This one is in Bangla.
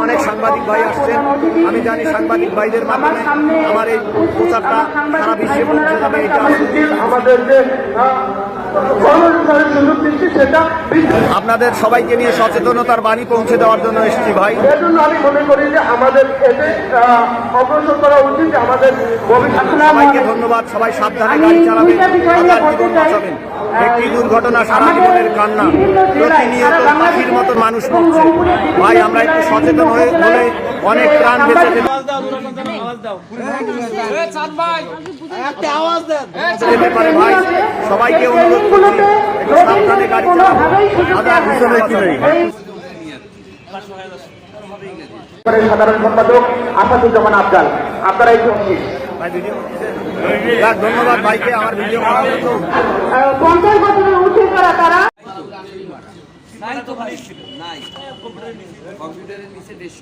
অনেক সাংবাদিক ভাই আসছেন। আমি জানি সাংবাদিক ভাইদের মাধ্যমে আমার এই প্রচারটা সারা বিশ্বে পৌঁছে যাবে। এটা আমাদের যে আপনাদের সবাইকে নিয়ে সচেতনতার বাণী পৌঁছে দেওয়ার জন্য এসেছি ভাই। এর জন্য আমি মনে করি যে আমাদের এতে অগ্রসর করা উচিত যে আমাদের সবাইকে ধন্যবাদ। সবাই সাবধানে গাড়ি চালাবেন, হাজার জীবন বাঁচাবেন। একটি দুর্ঘটনা সারা জীবনের কান্না, প্রতিনিয়ত পাখির মতো মানুষ মরছে। ভাই আমরা একটু সচেতন হলে অনেক প্রাণ বেঁচে যেতে পারে। ভাই সবাইকে অনুরোধ করছি একটু সাবধানে গাড়ি চালাবেন, হাজার পিছনে কি নেই। সাধারণ সম্পাদক আসাদুজ্জামান আফজাল, আপনারা একটু ধন্যবাদ ভাইকে আমার ভিডিও করার জন্য। 50 বছরের উঠে করা তারা